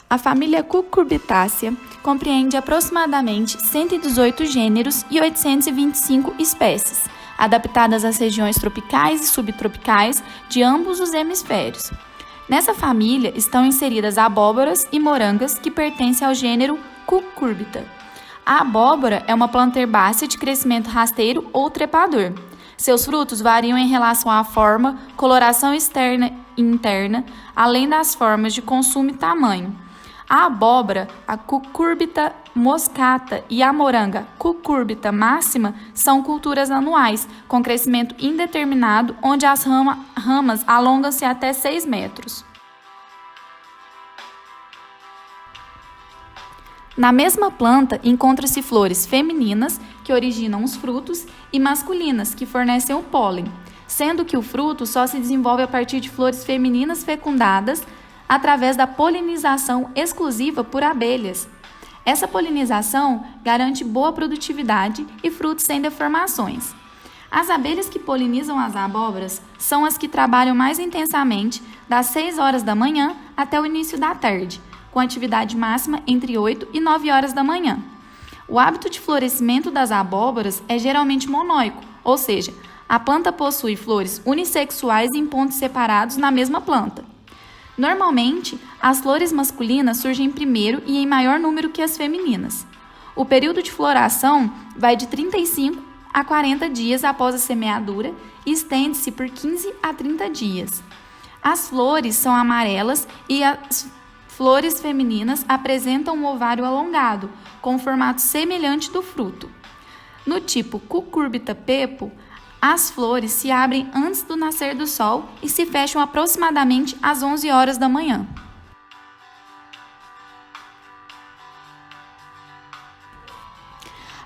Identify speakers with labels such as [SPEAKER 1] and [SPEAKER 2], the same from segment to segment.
[SPEAKER 1] A família Cucurbitaceae compreende aproximadamente 118 gêneros e 825 espécies, adaptadas às regiões tropicais e subtropicais de ambos os hemisférios. Nessa família estão inseridas abóboras e morangas que pertencem ao gênero Cucurbita. A abóbora é uma planta herbácea de crescimento rasteiro ou trepador. Seus frutos variam em relação à forma, coloração externa e interna, além das formas de consumo e tamanho. A abóbora, a Cucurbita moscata e a moranga Cucurbita máxima são culturas anuais, com crescimento indeterminado, onde as ramas alongam-se até 6 metros. Na mesma planta, encontram-se flores femininas, que originam os frutos, e masculinas, que fornecem o pólen, sendo que o fruto só se desenvolve a partir de flores femininas fecundadas através da polinização exclusiva por abelhas. Essa polinização garante boa produtividade e frutos sem deformações. As abelhas que polinizam as abóboras são as que trabalham mais intensamente das 6 horas da manhã até o início da tarde, com atividade máxima entre 8 e 9 horas da manhã. O hábito de florescimento das abóboras é geralmente monóico, ou seja, a planta possui flores unissexuais em pontos separados na mesma planta. Normalmente, as flores masculinas surgem primeiro e em maior número que as femininas. O período de floração vai de 35 a 40 dias após a semeadura e estende-se por 15 a 30 dias. As flores são amarelas e as flores femininas apresentam um ovário alongado, com um formato semelhante do fruto. No tipo Cucurbita pepo, as flores se abrem antes do nascer do sol e se fecham aproximadamente às 11 horas da manhã.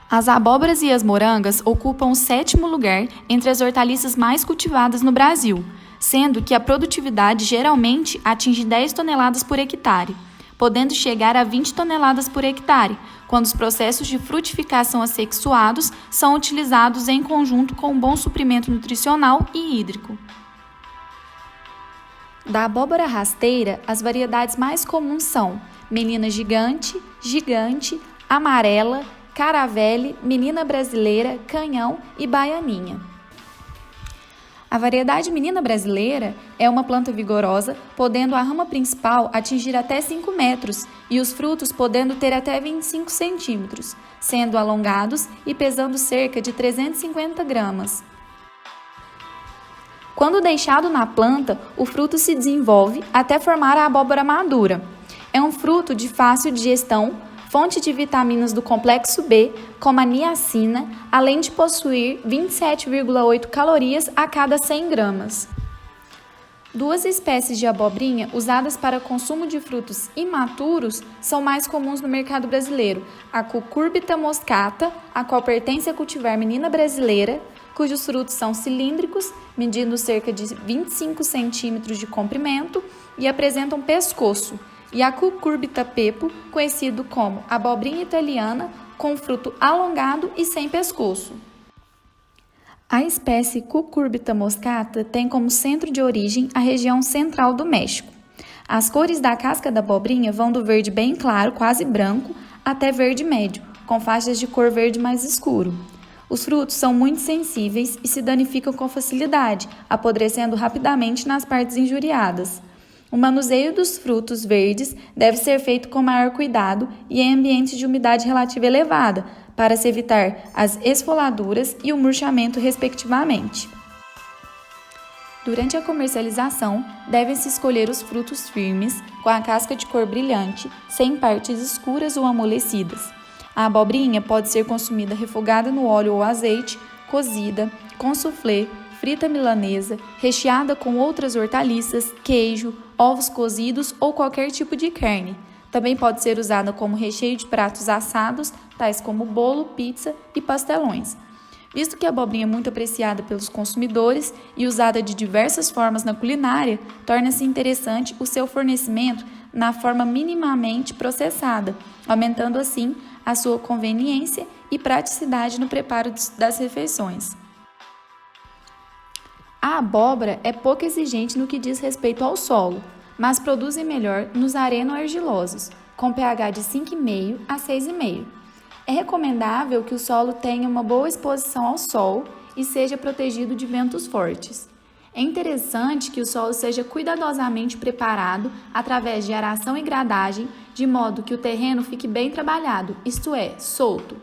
[SPEAKER 1] As abóboras e as morangas ocupam o 7º lugar entre as hortaliças mais cultivadas no Brasil, sendo que a produtividade geralmente atinge 10 toneladas por hectare, podendo chegar a 20 toneladas por hectare, quando os processos de frutificação assexuados são utilizados em conjunto com um bom suprimento nutricional e hídrico. Da abóbora rasteira, as variedades mais comuns são menina gigante, gigante, amarela, caravelle, menina brasileira, canhão e baianinha. A variedade menina brasileira é uma planta vigorosa, podendo a rama principal atingir até 5 metros e os frutos podendo ter até 25 centímetros, sendo alongados e pesando cerca de 350 gramas. Quando deixado na planta, o fruto se desenvolve até formar a abóbora madura. É um fruto de fácil digestão, fonte de vitaminas do complexo B, como a niacina, além de possuir 27,8 calorias a cada 100 gramas. 2 espécies de abobrinha usadas para consumo de frutos imaturos são mais comuns no mercado brasileiro: a Cucurbita moscata, a qual pertence a cultivar menina brasileira, cujos frutos são cilíndricos, medindo cerca de 25 centímetros de comprimento e apresentam pescoço, e a Cucurbita pepo, conhecido como abobrinha italiana, com fruto alongado e sem pescoço. A espécie Cucurbita moscata tem como centro de origem a região central do México. As cores da casca da abobrinha vão do verde bem claro, quase branco, até verde médio, com faixas de cor verde mais escuro. Os frutos são muito sensíveis e se danificam com facilidade, apodrecendo rapidamente nas partes injuriadas. O manuseio dos frutos verdes deve ser feito com maior cuidado e em ambientes de umidade relativa elevada, para se evitar as esfoladuras e o murchamento, respectivamente. Durante a comercialização, devem-se escolher os frutos firmes, com a casca de cor brilhante, sem partes escuras ou amolecidas. A abobrinha pode ser consumida refogada no óleo ou azeite, cozida, com soufflé, frita milanesa, recheada com outras hortaliças, queijo, ovos cozidos ou qualquer tipo de carne. Também pode ser usada como recheio de pratos assados, tais como bolo, pizza e pastelões. Visto que a abobrinha é muito apreciada pelos consumidores e usada de diversas formas na culinária, torna-se interessante o seu fornecimento na forma minimamente processada, aumentando assim a sua conveniência e praticidade no preparo das refeições. A abóbora é pouco exigente no que diz respeito ao solo, mas produzem melhor nos areno-argilosos, com pH de 5,5 a 6,5. É recomendável que o solo tenha uma boa exposição ao sol e seja protegido de ventos fortes. É interessante que o solo seja cuidadosamente preparado através de aração e gradagem, de modo que o terreno fique bem trabalhado, isto é, solto.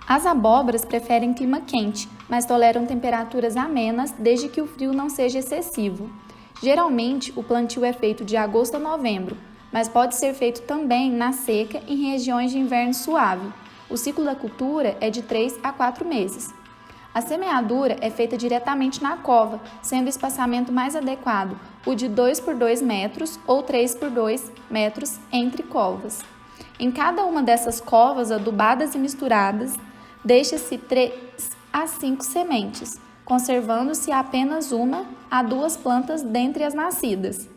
[SPEAKER 1] As abóboras preferem clima quente, mas toleram temperaturas amenas desde que o frio não seja excessivo. Geralmente, o plantio é feito de agosto a novembro, mas pode ser feito também na seca em regiões de inverno suave. O ciclo da cultura é de 3 a 4 meses. A semeadura é feita diretamente na cova, sendo o espaçamento mais adequado o de 2 por 2 metros ou 3 por 2 metros entre covas. Em cada uma dessas covas adubadas e misturadas, deixa-se 3 a 5 sementes, conservando-se apenas 1 a 2 plantas dentre as nascidas.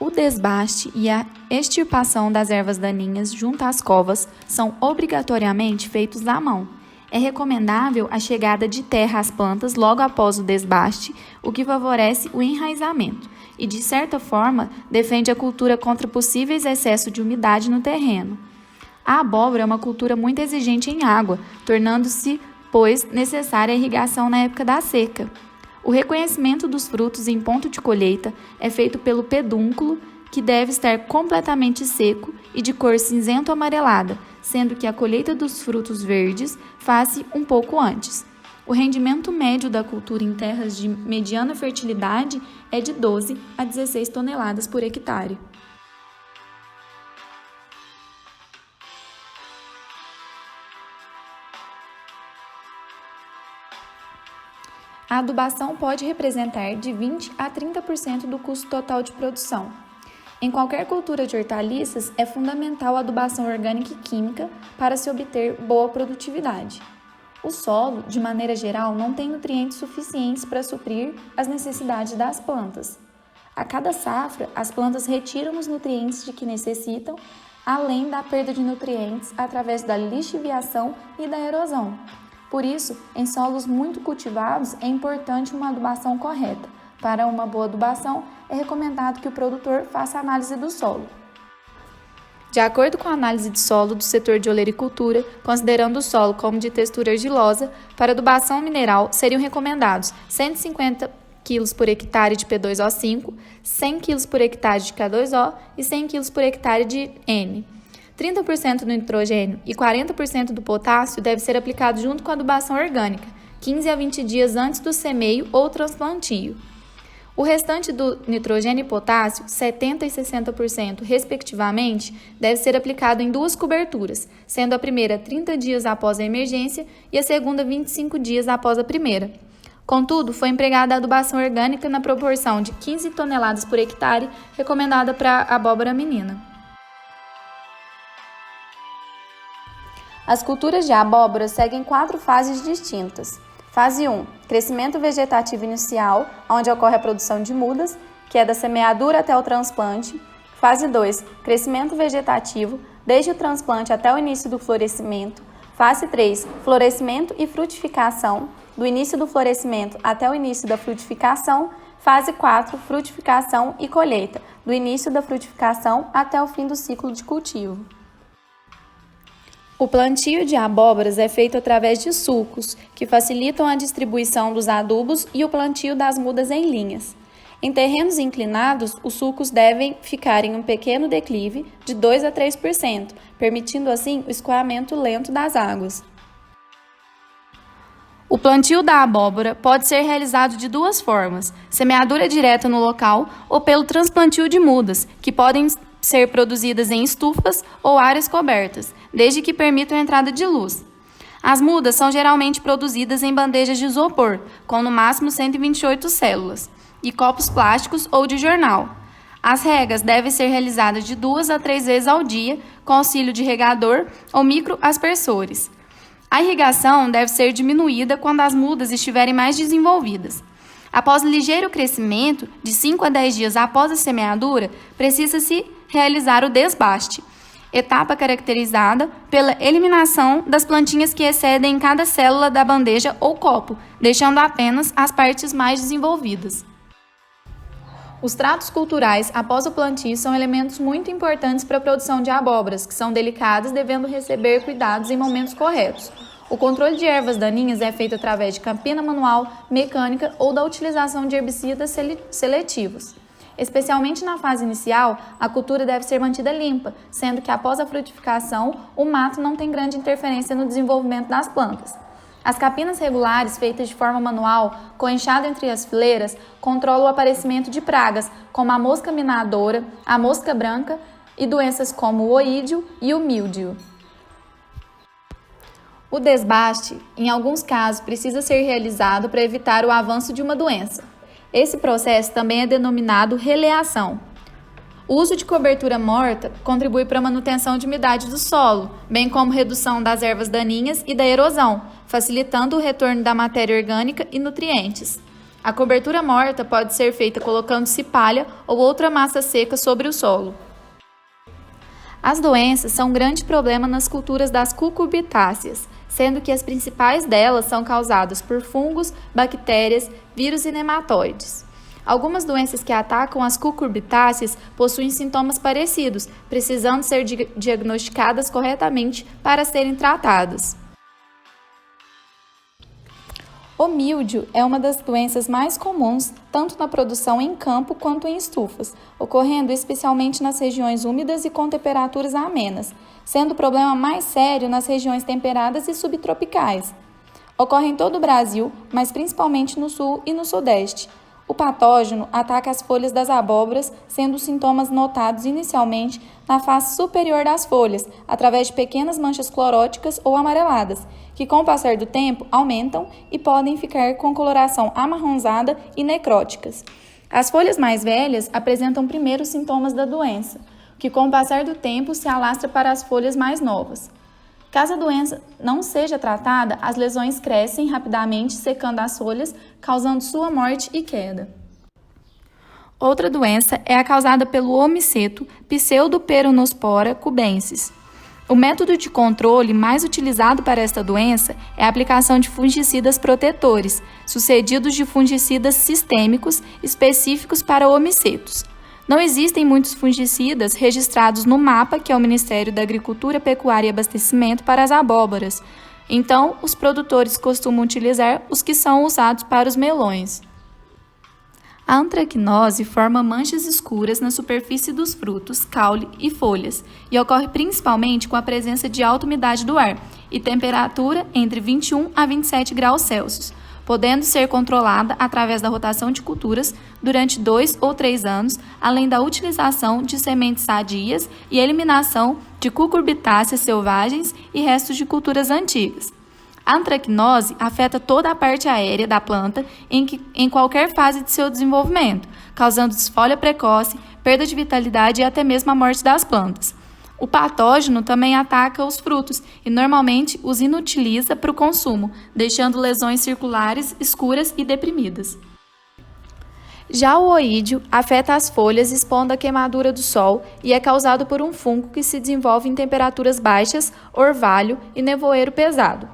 [SPEAKER 1] O desbaste e a extirpação das ervas daninhas junto às covas são obrigatoriamente feitos à mão. É recomendável a chegada de terra às plantas logo após o desbaste, o que favorece o enraizamento e, de certa forma, defende a cultura contra possíveis excessos de umidade no terreno. A abóbora é uma cultura muito exigente em água, tornando-se, pois, necessária a irrigação na época da seca. O reconhecimento dos frutos em ponto de colheita é feito pelo pedúnculo, que deve estar completamente seco e de cor cinzento-amarelada, sendo que a colheita dos frutos verdes faz-se um pouco antes. O rendimento médio da cultura em terras de mediana fertilidade é de 12 a 16 toneladas por hectare. A adubação pode representar de 20 a 30% do custo total de produção. Em qualquer cultura de hortaliças, é fundamental a adubação orgânica e química para se obter boa produtividade. O solo, de maneira geral, não tem nutrientes suficientes para suprir as necessidades das plantas. A cada safra, as plantas retiram os nutrientes de que necessitam, além da perda de nutrientes através da lixiviação e da erosão. Por isso, em solos muito cultivados, é importante uma adubação correta. Para uma boa adubação, é recomendado que o produtor faça a análise do solo. De acordo com a análise de solo do setor de olericultura, considerando o solo como de textura argilosa, para adubação mineral seriam recomendados 150 kg por hectare de P2O5, 100 kg por hectare de K2O e 100 kg por hectare de N. 30% do nitrogênio e 40% do potássio deve ser aplicado junto com a adubação orgânica, 15 a 20 dias antes do semeio ou transplantio. O restante do nitrogênio e potássio, 70% e 60% respectivamente, deve ser aplicado em 2 coberturas, sendo a primeira 30 dias após a emergência e a segunda 25 dias após a primeira. Contudo, foi empregada a adubação orgânica na proporção de 15 toneladas por hectare, recomendada para a abóbora menina. As culturas de abóbora seguem 4 fases distintas. Fase 1, crescimento vegetativo inicial, onde ocorre a produção de mudas, que é da semeadura até o transplante. Fase 2, crescimento vegetativo, desde o transplante até o início do florescimento. Fase 3, florescimento e frutificação, do início do florescimento até o início da frutificação. Fase 4, frutificação e colheita, do início da frutificação até o fim do ciclo de cultivo. O plantio de abóboras é feito através de sulcos, que facilitam a distribuição dos adubos e o plantio das mudas em linhas. Em terrenos inclinados, os sulcos devem ficar em um pequeno declive de 2 a 3%, permitindo assim o escoamento lento das águas. O plantio da abóbora pode ser realizado de 2 formas: semeadura direta no local ou pelo transplantio de mudas, que podem ser produzidas em estufas ou áreas cobertas, desde que permitam a entrada de luz. As mudas são geralmente produzidas em bandejas de isopor, com no máximo 128 células, e copos plásticos ou de jornal. As regas devem ser realizadas de 2 a 3 vezes ao dia, com auxílio de regador ou microaspersores. A irrigação deve ser diminuída quando as mudas estiverem mais desenvolvidas. Após ligeiro crescimento, de 5 a 10 dias após a semeadura, precisa-se realizar o desbaste, etapa caracterizada pela eliminação das plantinhas que excedem em cada célula da bandeja ou copo, deixando apenas as partes mais desenvolvidas. Os tratos culturais após o plantio são elementos muito importantes para a produção de abóboras, que são delicadas, devendo receber cuidados em momentos corretos. O controle de ervas daninhas é feito através de campina manual, mecânica ou da utilização de herbicidas seletivos. Especialmente na fase inicial, a cultura deve ser mantida limpa, sendo que após a frutificação, o mato não tem grande interferência no desenvolvimento das plantas. As capinas regulares, feitas de forma manual, com enxada entre as fileiras, controlam o aparecimento de pragas, como a mosca minadora, a mosca branca e doenças como o oídio e o míldio. O desbaste, em alguns casos, precisa ser realizado para evitar o avanço de uma doença. Esse processo também é denominado releação. O uso de cobertura morta contribui para a manutenção de umidade do solo, bem como redução das ervas daninhas e da erosão, facilitando o retorno da matéria orgânica e nutrientes. A cobertura morta pode ser feita colocando-se palha ou outra massa seca sobre o solo. As doenças são um grande problema nas culturas das cucurbitáceas, sendo que as principais delas são causadas por fungos, bactérias, vírus e nematóides. Algumas doenças que atacam as cucurbitáceas possuem sintomas parecidos, precisando ser diagnosticadas corretamente para serem tratadas. O míldio é uma das doenças mais comuns, tanto na produção em campo quanto em estufas, ocorrendo especialmente nas regiões úmidas e com temperaturas amenas, sendo o problema mais sério nas regiões temperadas e subtropicais. Ocorre em todo o Brasil, mas principalmente no sul e no sudeste. O patógeno ataca as folhas das abóboras, sendo os sintomas notados inicialmente na face superior das folhas, através de pequenas manchas cloróticas ou amareladas, que com o passar do tempo aumentam e podem ficar com coloração amarronzada e necróticas. As folhas mais velhas apresentam primeiro os sintomas da doença, que com o passar do tempo se alastra para as folhas mais novas. Caso a doença não seja tratada, as lesões crescem rapidamente, secando as folhas, causando sua morte e queda. Outra doença é a causada pelo omiceto Pseudoperonospora cubensis. O método de controle mais utilizado para esta doença é a aplicação de fungicidas protetores, sucedidos de fungicidas sistêmicos específicos para omicetos. Não existem muitos fungicidas registrados no MAPA, que é o Ministério da Agricultura, Pecuária e Abastecimento, para as abóboras. Então, os produtores costumam utilizar os que são usados para os melões. A antracnose forma manchas escuras na superfície dos frutos, caule e folhas, e ocorre principalmente com a presença de alta umidade do ar e temperatura entre 21 a 27 graus Celsius, podendo ser controlada através da rotação de culturas durante 2 ou 3 anos, além da utilização de sementes sadias e eliminação de cucurbitáceas selvagens e restos de culturas antigas. A antracnose afeta toda a parte aérea da planta em qualquer fase de seu desenvolvimento, causando desfolha precoce, perda de vitalidade e até mesmo a morte das plantas. O patógeno também ataca os frutos e normalmente os inutiliza para o consumo, deixando lesões circulares escuras e deprimidas. Já o oídio afeta as folhas expondo a queimadura do sol e é causado por um fungo que se desenvolve em temperaturas baixas, orvalho e nevoeiro pesado.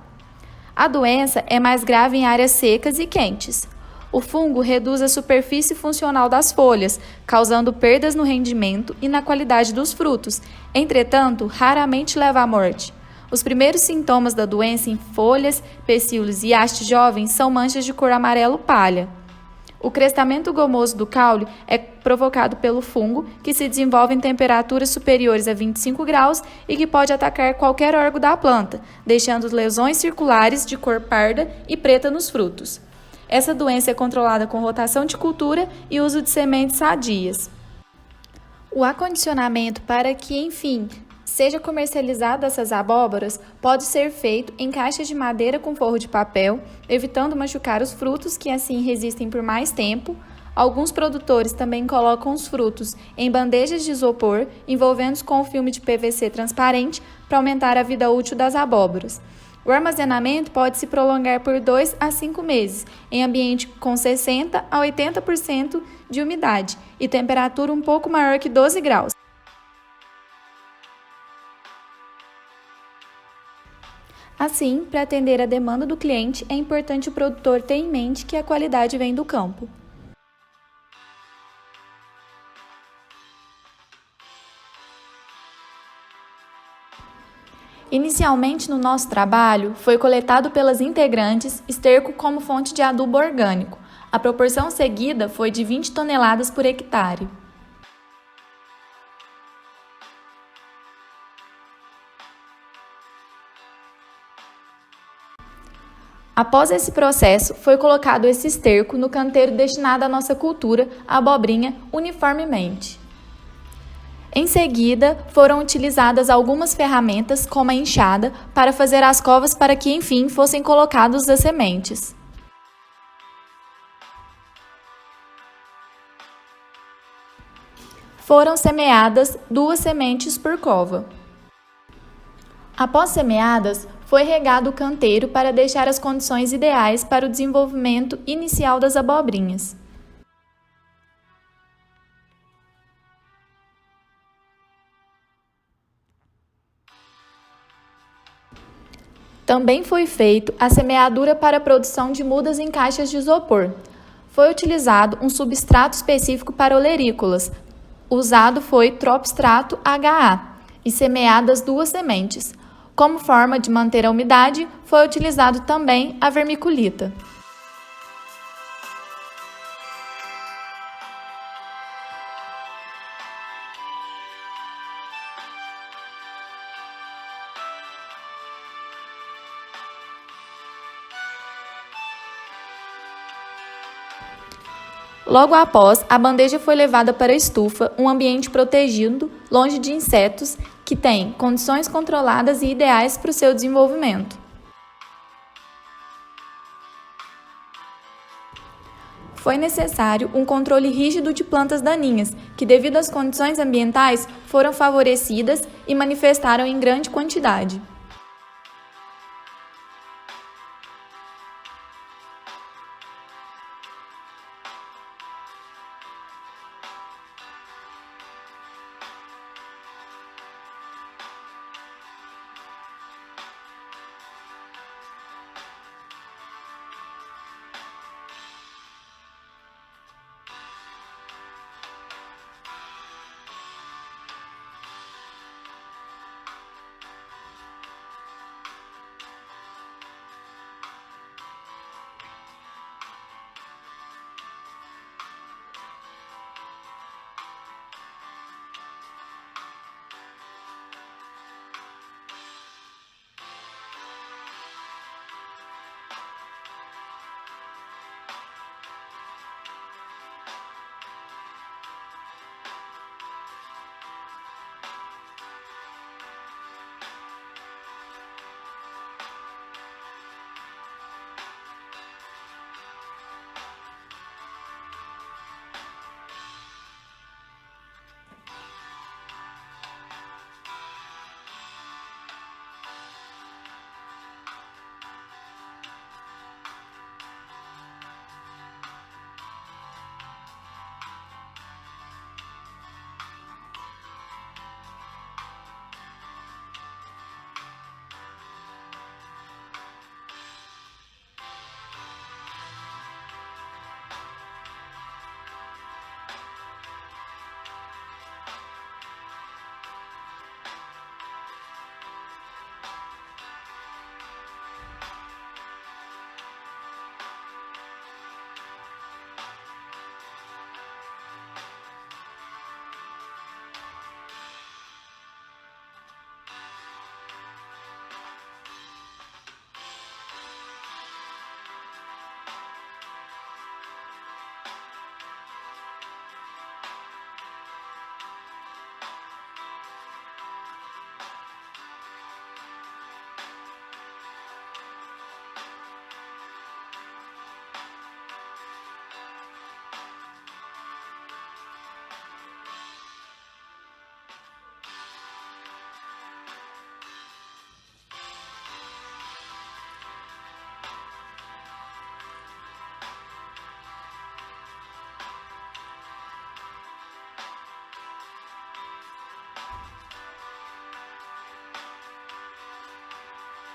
[SPEAKER 1] A doença é mais grave em áreas secas e quentes. O fungo reduz a superfície funcional das folhas, causando perdas no rendimento e na qualidade dos frutos. Entretanto, raramente leva à morte. Os primeiros sintomas da doença em folhas, pecíolos e hastes jovens são manchas de cor amarelo palha. O crestamento gomoso do caule é provocado pelo fungo, que se desenvolve em temperaturas superiores a 25 graus e que pode atacar qualquer órgão da planta, deixando lesões circulares de cor parda e preta nos frutos. Essa doença é controlada com rotação de cultura e uso de sementes sadias. O acondicionamento para que, enfim, seja comercializado essas abóboras pode ser feito em caixas de madeira com forro de papel, evitando machucar os frutos que assim resistem por mais tempo. Alguns produtores também colocam os frutos em bandejas de isopor, envolvendo-os com o filme de PVC transparente para aumentar a vida útil das abóboras. O armazenamento pode se prolongar por 2 a 5 meses, em ambiente com 60 a 80% de umidade e temperatura um pouco maior que 12 graus. Assim, para atender a demanda do cliente, é importante o produtor ter em mente que a qualidade vem do campo. Inicialmente no nosso trabalho, foi coletado pelas integrantes esterco como fonte de adubo orgânico. A proporção seguida foi de 20 toneladas por hectare. Após esse processo, foi colocado esse esterco no canteiro destinado à nossa cultura, a abobrinha, uniformemente. Em seguida, foram utilizadas algumas ferramentas, como a enxada, para fazer as covas para que, enfim, fossem colocadas as sementes. Foram semeadas 2 sementes por cova. Após semeadas, foi regado o canteiro para deixar as condições ideais para o desenvolvimento inicial das abobrinhas. Também foi feito a semeadura para a produção de mudas em caixas de isopor. Foi utilizado um substrato específico para olerícolas. Usado foi Tropstrato HA e semeadas 2 sementes. Como forma de manter a umidade, foi utilizado também a vermiculita. Logo após, a bandeja foi levada para a estufa, um ambiente protegido, longe de insetos, que tem condições controladas e ideais para o seu desenvolvimento. Foi necessário um controle rígido de plantas daninhas, que devido às condições ambientais foram favorecidas e manifestaram em grande quantidade.